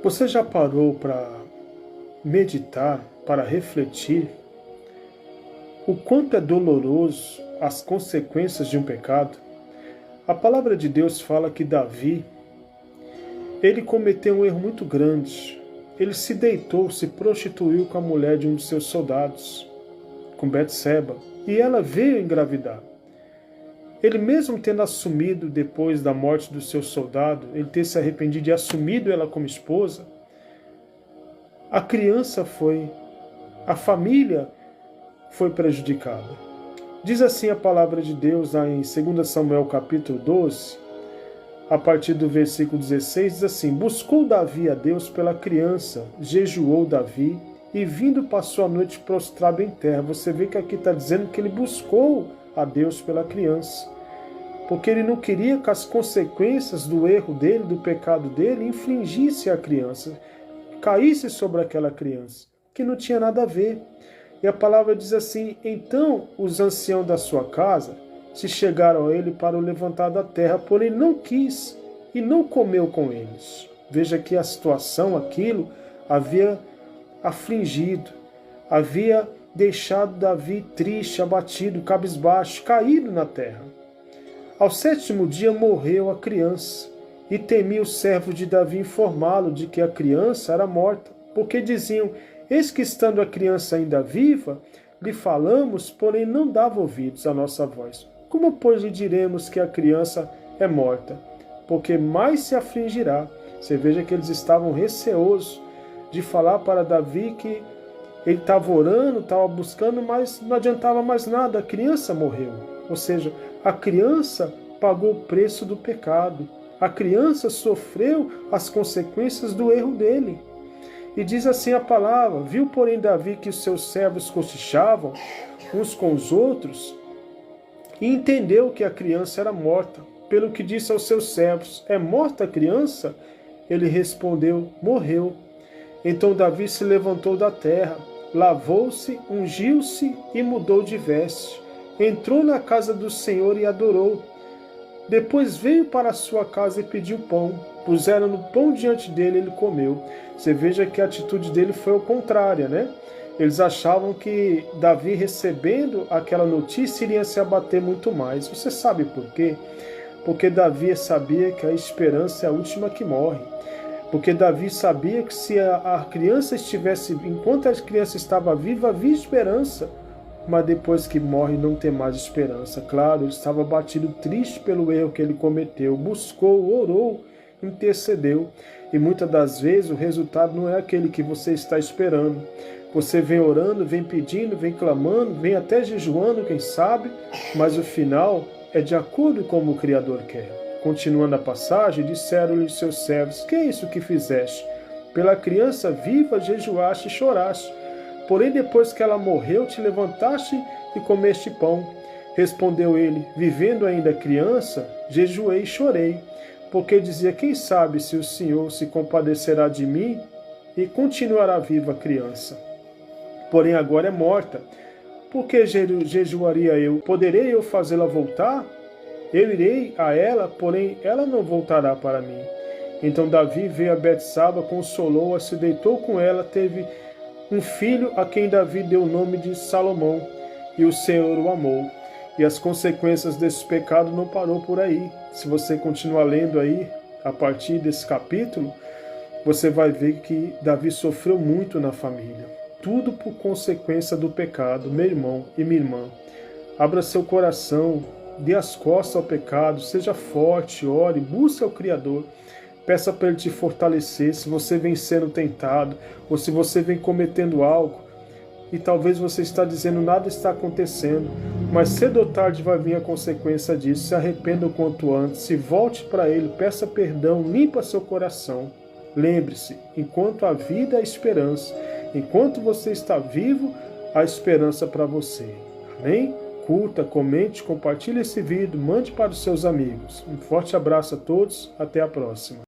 Você já parou para meditar, para refletir o quanto é doloroso as consequências de um pecado? A palavra de Deus fala que Davi, ele cometeu um erro muito grande. Ele se deitou, se prostituiu com a mulher de um de seus soldados, com Betseba, e ela veio engravidar. Ele mesmo tendo assumido, depois da morte do seu soldado, ele ter se arrependido e assumido ela como esposa, a família foi prejudicada. Diz assim a palavra de Deus lá em 2 Samuel capítulo 12, a partir do versículo 16, diz assim: buscou Davi a Deus pela criança, jejuou Davi, e vindo passou a noite prostrado em terra. Você vê que aqui está dizendo que ele buscou a Deus pela criança, porque ele não queria que as consequências do erro dele, do pecado dele, infligisse a criança, caísse sobre aquela criança, que não tinha nada a ver. E a palavra diz assim: então os anciãos da sua casa se chegaram a ele para o levantar da terra, porém não quis e não comeu com eles. Veja que a situação, aquilo, havia afligido, havia deixado Davi triste, abatido, cabisbaixo, caído na terra. Ao 7º dia morreu a criança, e temia o servo de Davi informá-lo de que a criança era morta, porque diziam: eis que estando a criança ainda viva, lhe falamos, porém não dava ouvidos à nossa voz. Como, pois, lhe diremos que a criança é morta? Porque mais se afligirá. Você veja que eles estavam receosos de falar para Davi que ele estava orando, estava buscando, mas não adiantava mais nada, a criança morreu. Ou seja, a criança pagou o preço do pecado. A criança sofreu as consequências do erro dele. E diz assim a palavra: viu, porém, Davi que os seus servos cochichavam uns com os outros, e entendeu que a criança era morta. Pelo que disse aos seus servos: é morta a criança? Ele respondeu: morreu. Então Davi se levantou da terra, lavou-se, ungiu-se e mudou de veste. Entrou na casa do Senhor e adorou. Depois veio para a sua casa e pediu pão. Puseram no pão diante dele e ele comeu. Você veja que a atitude dele foi ao contrário, né? Eles achavam que Davi, recebendo aquela notícia, iria se abater muito mais. Você sabe por quê? Porque Davi sabia que a esperança é a última que morre. Porque Davi sabia que se a criança estivesse, enquanto a criança estava viva, havia esperança. Mas depois que morre não tem mais esperança. Claro, ele estava abatido, triste pelo erro que ele cometeu. Buscou, orou, intercedeu. E muitas das vezes o resultado não é aquele que você está esperando. Você vem orando, vem pedindo, vem clamando, vem até jejuando, quem sabe, mas o final é de acordo com como o Criador quer. Continuando a passagem, disseram-lhe seus servos: que é isso que fizeste? Pela criança viva jejuaste e choraste. Porém, depois que ela morreu, te levantaste e comeste pão. Respondeu ele: vivendo ainda a criança, jejuei e chorei, porque dizia: quem sabe se o Senhor se compadecerá de mim e continuará viva a criança. Porém agora é morta. Por que jejuaria eu? Poderei eu fazê-la voltar? Eu irei a ela, porém ela não voltará para mim. Então Davi veio a Betsaba, consolou-a, se deitou com ela, teve um filho a quem Davi deu o nome de Salomão, e o Senhor o amou. E as consequências desse pecado não parou por aí. Se você continuar lendo aí, a partir desse capítulo, você vai ver que Davi sofreu muito na família. Tudo por consequência do pecado. Meu irmão e minha irmã, abra seu coração, dê as costas ao pecado, seja forte, ore, busque ao Criador. Peça para Ele te fortalecer. Se você vem sendo tentado, ou se você vem cometendo algo, e talvez você está dizendo nada está acontecendo, mas cedo ou tarde vai vir a consequência disso. Se arrependa o quanto antes, se volte para Ele, peça perdão, limpa seu coração. Lembre-se, enquanto há vida, há esperança. Enquanto você está vivo, há esperança para você. Amém? Curta, comente, compartilhe esse vídeo, mande para os seus amigos. Um forte abraço a todos, até a próxima.